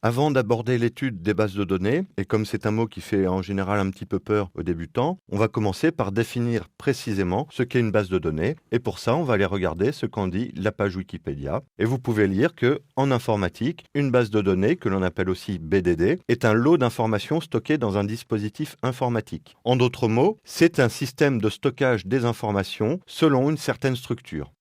Avant d'aborder l'étude des bases de données, et comme c'est un mot qui fait en général un petit peu peur aux débutants, on va commencer par définir précisément ce qu'est une base de données. Et pour ça, on va aller regarder ce qu'en dit la page Wikipédia. Et vous pouvez lire que, en informatique, une base de données, que l'on appelle aussi BDD, est un lot d'informations stockées dans un dispositif informatique. En d'autres mots, c'est un système de stockage des informations selon une certaine structure.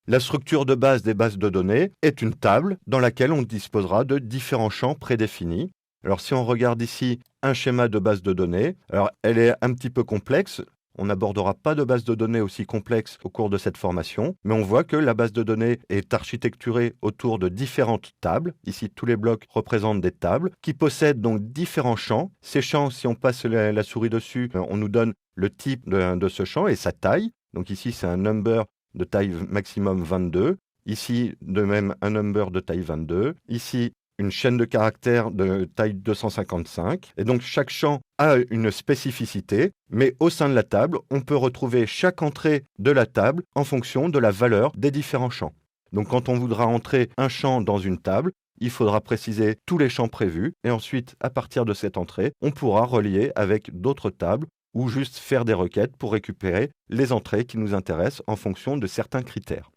La structure de base des bases de données est une table dans laquelle on disposera de différents champs prédéfinis. Alors si on regarde ici un schéma de base de données, alors elle est un petit peu complexe. On n'abordera pas de base de données aussi complexe au cours de cette formation, mais on voit que la base de données est architecturée autour de différentes tables. Ici, tous les blocs représentent des tables qui possèdent donc différents champs. Ces champs, si on passe la souris dessus, on nous donne le type de ce champ et sa taille. Donc ici, c'est un number de taille maximum 22. Ici, de même, un number de taille 22. Ici, une chaîne de caractères de taille 255. Et donc, chaque champ a une spécificité, mais au sein de la table, on peut retrouver chaque entrée de la table en fonction de la valeur des différents champs. Donc, quand on voudra entrer un champ dans une table, il faudra préciser tous les champs prévus. Et ensuite, à partir de cette entrée, on pourra relier avec d'autres tables ou juste faire des requêtes pour récupérer les entrées qui nous intéressent en fonction de certains critères.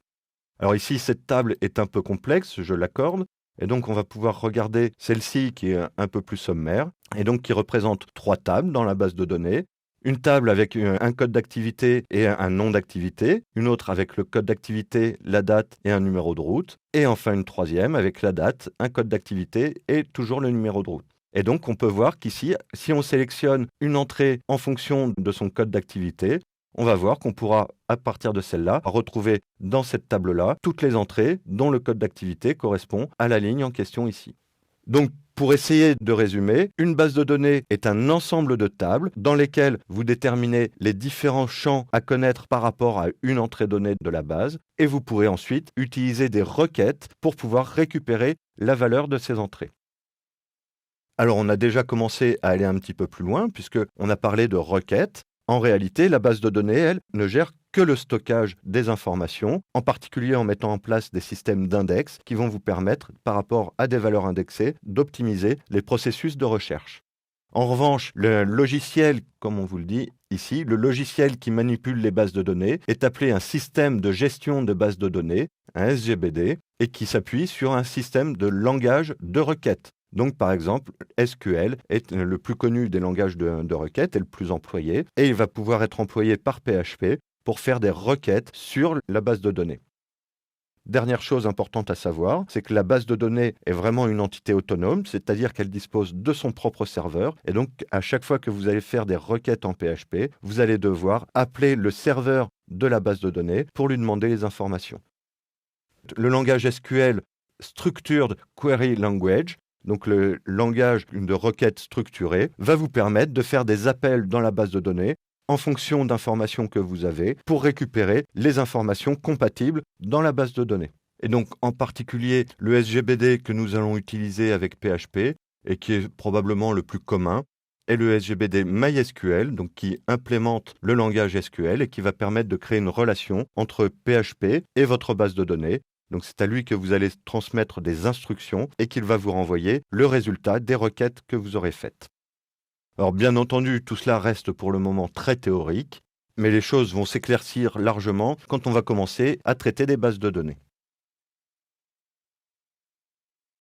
Alors ici, cette table est un peu complexe, je l'accorde, et donc on va pouvoir regarder celle-ci qui est un peu plus sommaire, et donc qui représente 3 tables dans la base de données. Une table avec un code d'activité et un nom d'activité, une autre avec le code d'activité, la date et un numéro de route, et enfin une troisième avec la date, un code d'activité et toujours le numéro de route. Et donc, on peut voir qu'ici, si on sélectionne une entrée en fonction de son code d'activité, on va voir qu'on pourra, à partir de celle-là, retrouver dans cette table-là toutes les entrées dont le code d'activité correspond à la ligne en question ici. Donc, pour essayer de résumer, une base de données est un ensemble de tables dans lesquelles vous déterminez les différents champs à connaître par rapport à une entrée donnée de la base, et vous pourrez ensuite utiliser des requêtes pour pouvoir récupérer la valeur de ces entrées. Alors, on a déjà commencé à aller un petit peu plus loin, puisqu'on a parlé de requêtes. En réalité, la base de données, elle, ne gère que le stockage des informations, en particulier en mettant en place des systèmes d'index qui vont vous permettre, par rapport à des valeurs indexées, d'optimiser les processus de recherche. En revanche, le logiciel, comme on vous le dit ici, le logiciel qui manipule les bases de données est appelé un système de gestion de bases de données, un SGBD, et qui s'appuie sur un système de langage de requêtes. Donc, par exemple, SQL est le plus connu des langages de requêtes et le plus employé, et il va pouvoir être employé par PHP pour faire des requêtes sur la base de données. Dernière chose importante à savoir, c'est que la base de données est vraiment une entité autonome, c'est-à-dire qu'elle dispose de son propre serveur, et donc à chaque fois que vous allez faire des requêtes en PHP, vous allez devoir appeler le serveur de la base de données pour lui demander les informations. Le langage SQL, Structured Query Language, donc le langage de requête structurée, va vous permettre de faire des appels dans la base de données en fonction d'informations que vous avez pour récupérer les informations compatibles dans la base de données. Et donc en particulier le SGBD que nous allons utiliser avec PHP et qui est probablement le plus commun est le SGBD MySQL, donc qui implémente le langage SQL et qui va permettre de créer une relation entre PHP et votre base de données. Donc c'est à lui que vous allez transmettre des instructions et qu'il va vous renvoyer le résultat des requêtes que vous aurez faites. Alors bien entendu, tout cela reste pour le moment très théorique, mais les choses vont s'éclaircir largement quand on va commencer à traiter des bases de données.